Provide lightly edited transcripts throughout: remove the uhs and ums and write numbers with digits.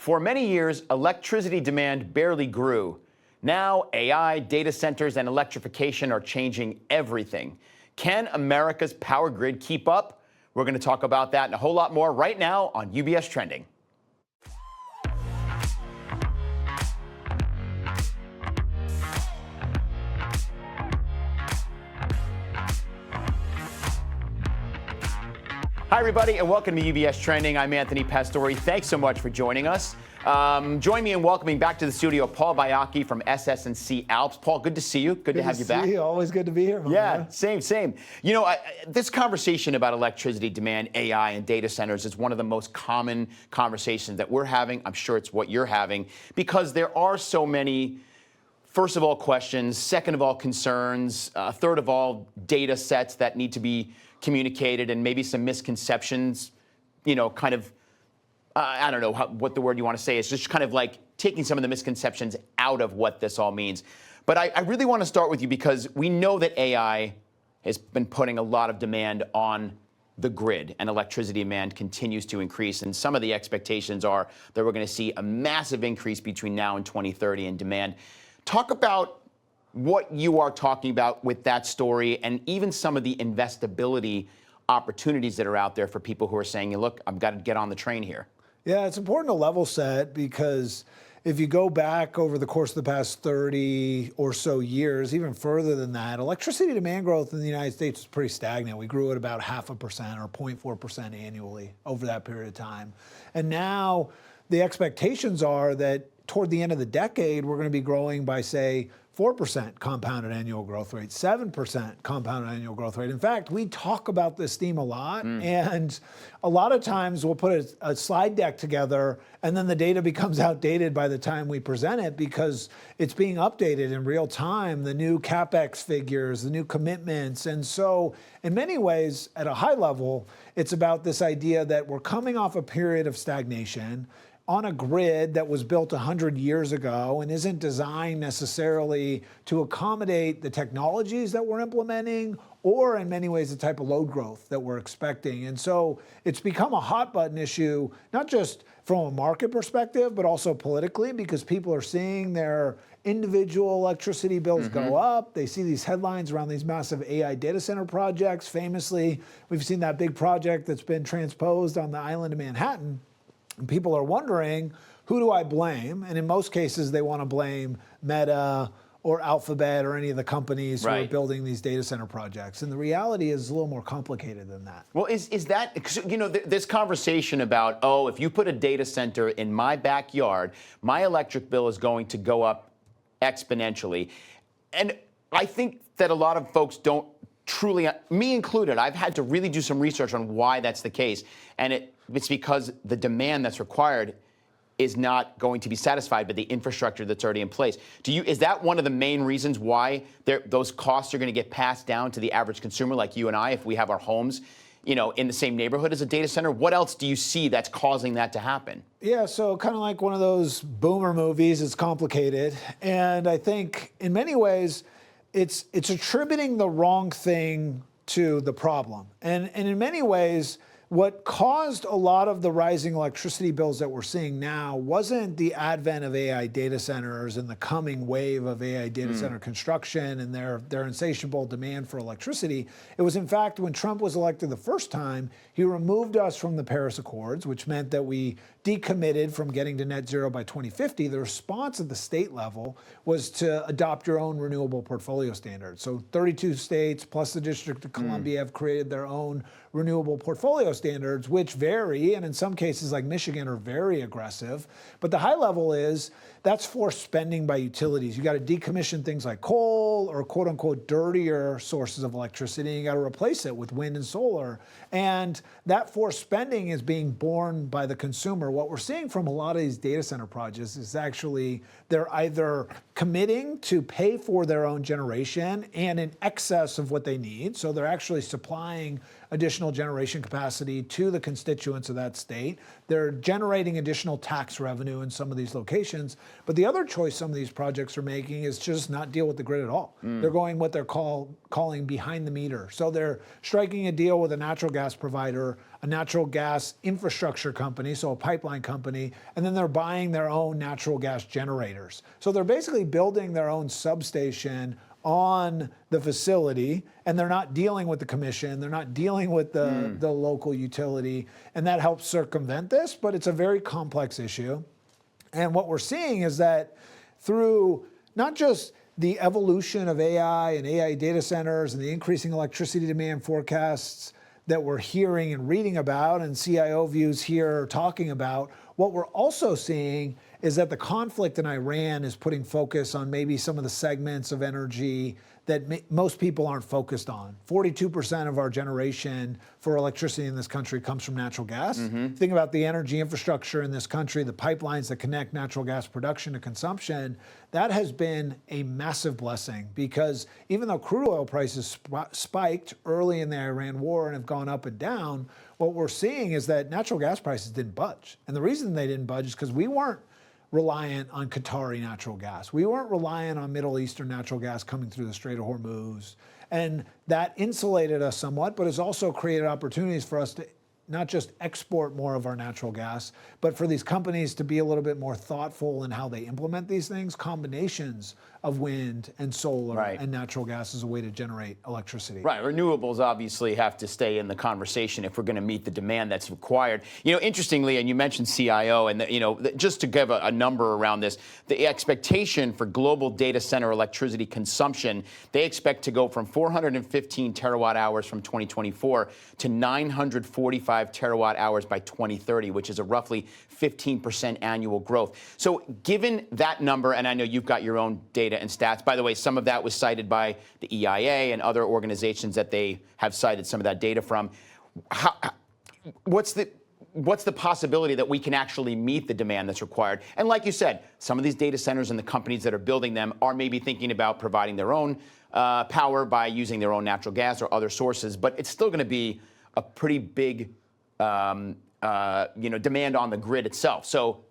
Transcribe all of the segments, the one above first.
For many years, electricity demand barely grew. Now, AI, data centers, and electrification are changing everything. Can America's power grid keep up? We're going to talk about that and a whole lot more right now on UBS Trending. Hi, everybody, and welcome to UBS Trending. I'm Anthony Pastore. Thanks so much for joining us. Join me in welcoming back to the studio Paul Baiocchi from SS&C Alps. Paul, good to see you. Good to have you back. Always good to be here, man. Same. You know, this conversation about electricity demand, AI, and data centers is one of the most common conversations that we're having. I'm sure it's what you're having because there are so many, first of all, questions, second of all, concerns, third of all, data sets that need to be communicated and maybe some misconceptions, I don't know what the word you want to say is, just kind of like taking some of the misconceptions out of what this all means. But I really want to start with you because we know that AI has been putting a lot of demand on the grid and electricity demand continues to increase. And some of the expectations are that we're going to see a massive increase between now and 2030 in demand. Talk about what you are talking about with that story and even some of the investability opportunities that are out there for people who are saying, look, I've got to get on the train here. Yeah, it's important to level set because if you go back over the course of the past 30 or so years, even further than that, electricity demand growth in the United States was pretty stagnant. We grew at about 0.5% or 0.4% annually over that period of time. And now the expectations are that toward the end of the decade, we're going to be growing by, say, 4% compounded annual growth rate, 7% compounded annual growth rate. In fact, we talk about this theme a lot, and a lot of times we'll put a slide deck together, and then the data becomes outdated by the time we present it because it's being updated in real time, the new CapEx figures, the new commitments. And so in many ways, at a high level, it's about this idea that we're coming off a period of stagnation on a grid that was built 100 years ago and isn't designed necessarily to accommodate the technologies that we're implementing or in many ways the type of load growth that we're expecting. And so it's become a hot button issue, not just from a market perspective, but also politically because people are seeing their individual electricity bills go up. They see these headlines around these massive AI data center projects. Famously, we've seen that big project that's been transposed on the island of Manhattan. And people are wondering, who do I blame? And in most cases, they want to blame Meta or Alphabet or any of the companies who are building these data center projects. And the reality is a little more complicated than that. Well, is that, this conversation about, if you put a data center in my backyard, my electric bill is going to go up exponentially. And I think that a lot of folks don't truly, me included, I've had to really do some research on why that's the case. And it's because the demand that's required is not going to be satisfied by the infrastructure that's already in place. Is that one of the main reasons why those costs are going to get passed down to the average consumer like you and I if we have our homes, in the same neighborhood as a data center? What else do you see that's causing that to happen? Yeah, so kind of like one of those boomer movies, it's complicated. And I think in many ways, it's attributing the wrong thing to the problem. And in many ways, what caused a lot of the rising electricity bills that we're seeing now wasn't the advent of AI data centers and the coming wave of AI data center construction and their insatiable demand for electricity. It was, in fact, when Trump was elected the first time, he removed us from the Paris Accords, which meant that we decommitted from getting to net zero by 2050. The response at the state level was to adopt your own renewable portfolio standards. So 32 states plus the District of Columbia have created their own renewable portfolio standards, which vary, and in some cases like Michigan are very aggressive. But the high level is that's forced spending by utilities. You got to decommission things like coal or quote unquote dirtier sources of electricity, and you got to replace it with wind and solar. And that forced spending is being borne by the consumer. What we're seeing from a lot of these data center projects is actually they're either committing to pay for their own generation and in excess of what they need. So they're actually supplying additional generation capacity to the constituents of that state. They're generating additional tax revenue in some of these locations. But the other choice some of these projects are making is just not deal with the grid at all. They're going what they're calling behind the meter. So they're striking a deal with a natural gas provider, a natural gas infrastructure company, so a pipeline company, and then they're buying their own natural gas generators. So they're basically building their own substation on the facility, and they're not dealing with the commission, they're not dealing with the local utility, and that helps circumvent this, but it's a very complex issue. And what we're seeing is that through not just the evolution of AI and AI data centers and the increasing electricity demand forecasts that we're hearing and reading about and CIO views here are talking about, what we're also seeing is that the conflict in Iran is putting focus on maybe some of the segments of energy that most people aren't focused on. 42% of our generation for electricity in this country comes from natural gas. Think about the energy infrastructure in this country, the pipelines that connect natural gas production to consumption. That has been a massive blessing because even though crude oil prices spiked early in the Iran war and have gone up and down, what we're seeing is that natural gas prices didn't budge. And the reason they didn't budge is because we weren't reliant on Qatari natural gas. We weren't reliant on Middle Eastern natural gas coming through the Strait of Hormuz. And that insulated us somewhat, but has also created opportunities for us to not just export more of our natural gas, but for these companies to be a little bit more thoughtful in how they implement these things. Combinations of wind and solar and natural gas is a way to generate electricity. Right, renewables obviously have to stay in the conversation if we're going to meet the demand that's required. You know, interestingly, and you mentioned CIO, and just to give a number around this, the expectation for global data center electricity consumption, they expect to go from 415 terawatt hours from 2024 to 945 terawatt hours by 2030, which is a roughly 15% annual growth. So given that number, and I know you've got your own data and stats, by the way, some of that was cited by the EIA and other organizations that they have cited some of that data from. What's the possibility that we can actually meet the demand that's required? And like you said, some of these data centers and the companies that are building them are maybe thinking about providing their own power by using their own natural gas or other sources, but it's still going to be a pretty big demand on the grid itself. So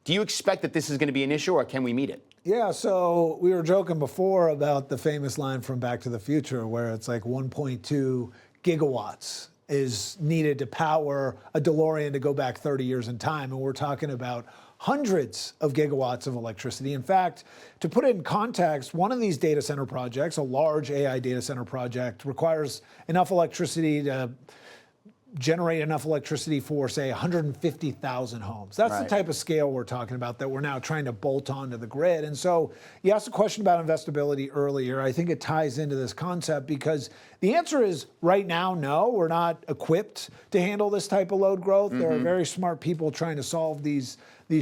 do you expect that this is going to be an issue, or can we meet it? Yeah, so we were joking before about the famous line from Back to the Future where it's like 1.2 gigawatts is needed to power a DeLorean to go back 30 years in time. And we're talking about hundreds of gigawatts of electricity. In fact, to put it in context, one of these data center projects, a large AI data center project, requires enough electricity to generate enough electricity for, say, 150,000 homes. That's the type of scale we're talking about that we're now trying to bolt onto the grid. And so you asked a question about investability earlier. I think it ties into this concept because the answer is right now, no, we're not equipped to handle this type of load growth. There are very smart people trying to solve these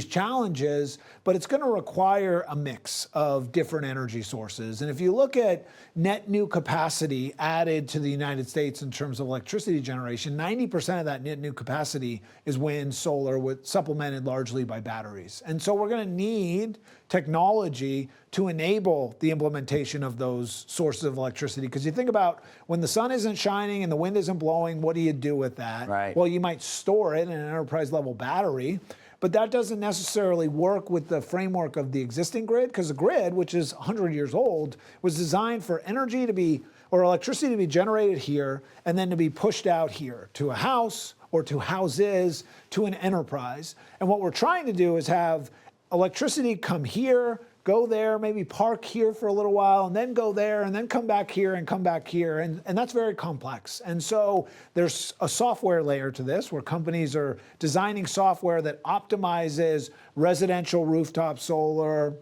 challenges, but it's going to require a mix of different energy sources. And if you look at net new capacity added to the United States in terms of electricity generation, 90% of that net new capacity is wind, solar, supplemented largely by batteries. And so we're going to need technology to enable the implementation of those sources of electricity. Because you think about when the sun isn't shining and the wind isn't blowing, what do you do with that? Well, you might store it in an enterprise level battery. But that doesn't necessarily work with the framework of the existing grid, because the grid, which is 100 years old, was designed for energy to be, or electricity to be generated here, and then to be pushed out here to a house or to houses, to an enterprise. And what we're trying to do is have electricity come here, go there, maybe park here for a little while, and then go there, and then come back here and come back here. And that's very complex. And so there's a software layer to this where companies are designing software that optimizes residential rooftop solar,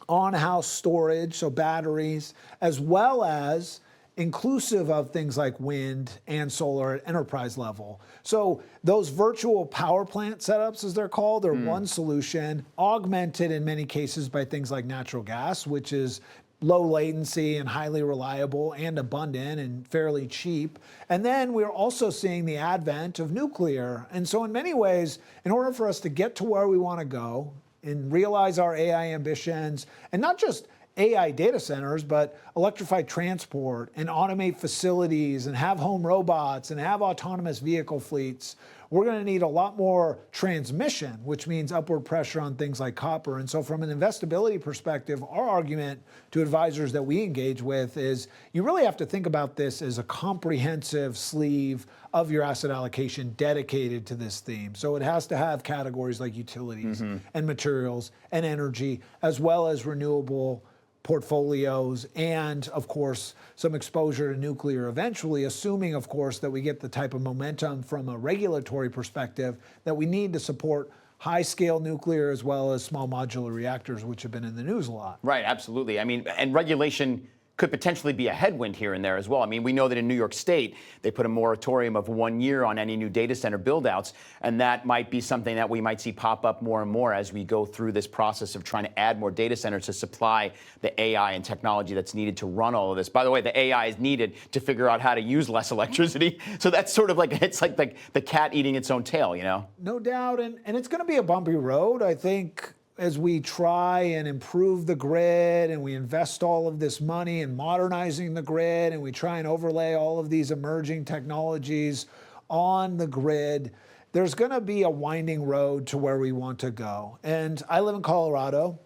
on-house storage, so batteries, as well as inclusive of things like wind and solar at enterprise level. So those virtual power plant setups, as they're called, are one solution, augmented in many cases by things like natural gas, which is low latency and highly reliable and abundant and fairly cheap. And then we're also seeing the advent of nuclear. And so in many ways, in order for us to get to where we want to go and realize our AI ambitions, and not just AI data centers, but electrify transport and automate facilities and have home robots and have autonomous vehicle fleets, we're going to need a lot more transmission, which means upward pressure on things like copper. And so from an investability perspective, our argument to advisors that we engage with is you really have to think about this as a comprehensive sleeve of your asset allocation dedicated to this theme. So it has to have categories like utilities and materials and energy, as well as renewable portfolios, and of course, some exposure to nuclear eventually, assuming, of course, that we get the type of momentum from a regulatory perspective that we need to support high-scale nuclear as well as small modular reactors, which have been in the news a lot. Right, absolutely. I mean, and regulation could potentially be a headwind here and there as well. I mean, we know that in New York State, they put a moratorium of 1 year on any new data center build-outs, and that might be something that we might see pop up more and more as we go through this process of trying to add more data centers to supply the AI and technology that's needed to run all of this. By the way, the AI is needed to figure out how to use less electricity. So that's sort of like, it's like the cat eating its own tail, you know? No doubt, and it's going to be a bumpy road. I think as we try and improve the grid and we invest all of this money in modernizing the grid and we try and overlay all of these emerging technologies on the grid, there's going to be a winding road to where we want to go. And I live in Colorado.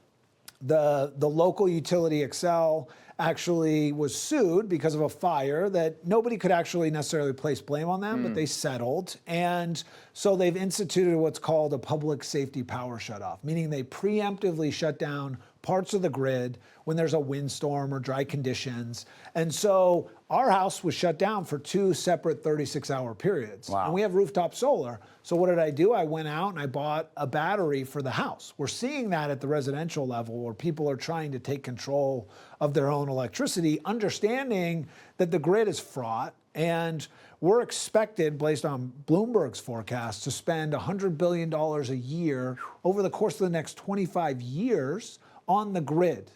The local utility Xcel actually was sued because of a fire that nobody could actually necessarily place blame on them, but they settled. And so they've instituted what's called a public safety power shutoff, meaning they preemptively shut down parts of the grid when there's a windstorm or dry conditions. And so our house was shut down for 2 separate 36-hour periods. Wow. And we have rooftop solar. So what did I do? I went out and I bought a battery for the house. We're seeing that at the residential level where people are trying to take control of their own electricity, understanding that the grid is fraught. And we're expected, based on Bloomberg's forecast, to spend $100 billion a year over the course of the next 25 years on the grid.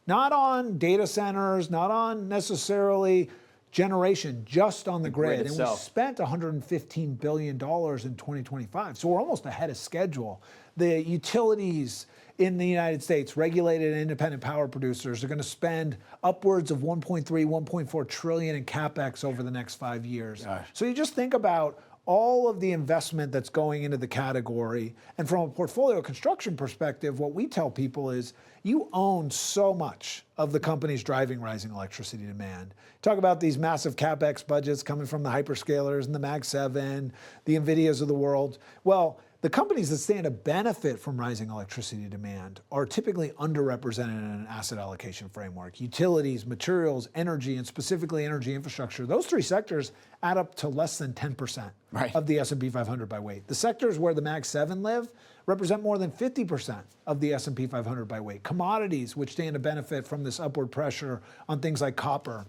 Not on data centers, not on necessarily generation, just on the grid. And we spent $115 billion in 2025. So we're almost ahead of schedule. The utilities in the United States, regulated and independent power producers, are going to spend upwards of 1.4 trillion in CapEx over the next 5 years. Gosh. So you just think about all of the investment that's going into the category. And from a portfolio construction perspective, what we tell people is you own so much of the companies driving rising electricity demand. Talk about these massive CapEx budgets coming from the hyperscalers and the Mag 7, the NVIDIAs of the world. Well, the companies that stand to benefit from rising electricity demand are typically underrepresented in an asset allocation framework. Utilities, materials, energy, and specifically energy infrastructure, those 3 sectors add up to less than 10% of the S&P 500 by weight. The sectors where the Mag 7 live represent more than 50% of the S&P 500 by weight. Commodities, which stand to benefit from this upward pressure on things like copper,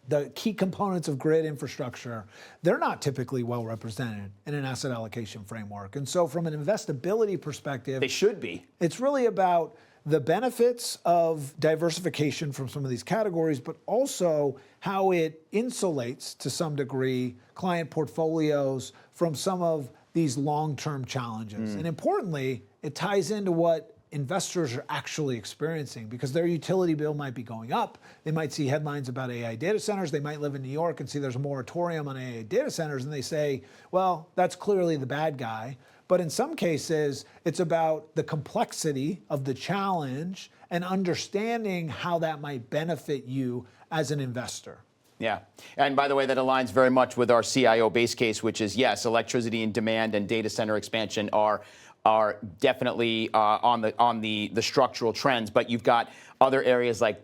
the key components of grid infrastructure, they're not typically well represented in an asset allocation framework. And so from an investability perspective, they should be. It's really about the benefits of diversification from some of these categories, but also how it insulates to some degree client portfolios from some of these long-term challenges. And importantly, it ties into what investors are actually experiencing, because their utility bill might be going up. They might see headlines about AI data centers. They might live in New York and see there's a moratorium on AI data centers, and they say, well, that's clearly the bad guy. But in some cases, it's about the complexity of the challenge and understanding how that might benefit you as an investor. Yeah. And by the way, that aligns very much with our CIO base case, which is, yes, electricity and demand and data center expansion are definitely on the structural trends, but you've got other areas like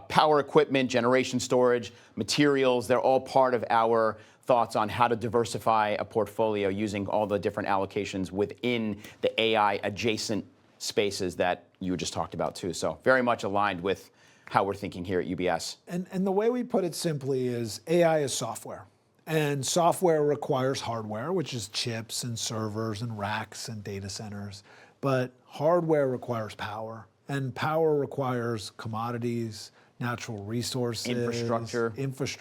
power equipment, generation storage, materials. They're all part of our thoughts on how to diversify a portfolio using all the different allocations within the AI adjacent spaces that you just talked about too. So very much aligned with how we're thinking here at UBS. And the way we put it simply is AI is software. And software requires hardware, which is chips and servers and racks and data centers. But hardware requires power, and power requires commodities, natural resources, infrastructure,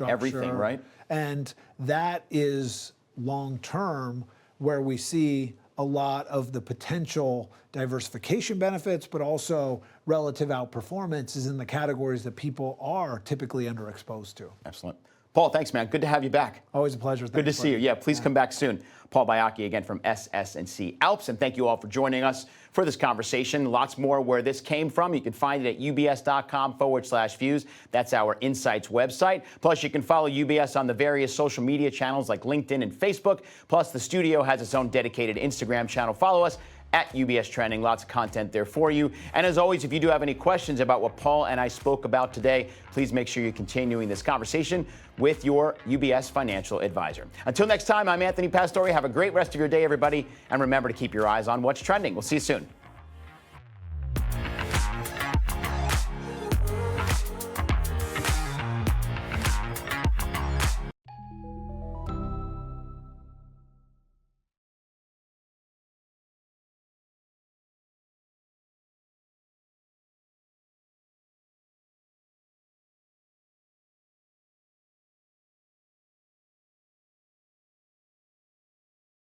everything, right? And that is long term where we see a lot of the potential diversification benefits, but also relative outperformance is in the categories that people are typically underexposed to. Excellent. Paul, thanks, man. Good to have you back. Always a pleasure. Good to see you. Yeah, please come back soon. Paul Baiocchi again from SS&C Alps, and thank you all for joining us for this conversation. Lots more where this came from. You can find it at ubs.com/views. That's our Insights website. Plus, you can follow UBS on the various social media channels like LinkedIn and Facebook. Plus, the studio has its own dedicated Instagram channel. Follow us at UBS Trending. Lots of content there for you. And as always, if you do have any questions about what Paul and I spoke about today, please make sure you're continuing this conversation with your UBS financial advisor. Until next time, I'm Anthony Pastore. Have a great rest of your day, everybody. And remember to keep your eyes on what's trending. We'll see you soon.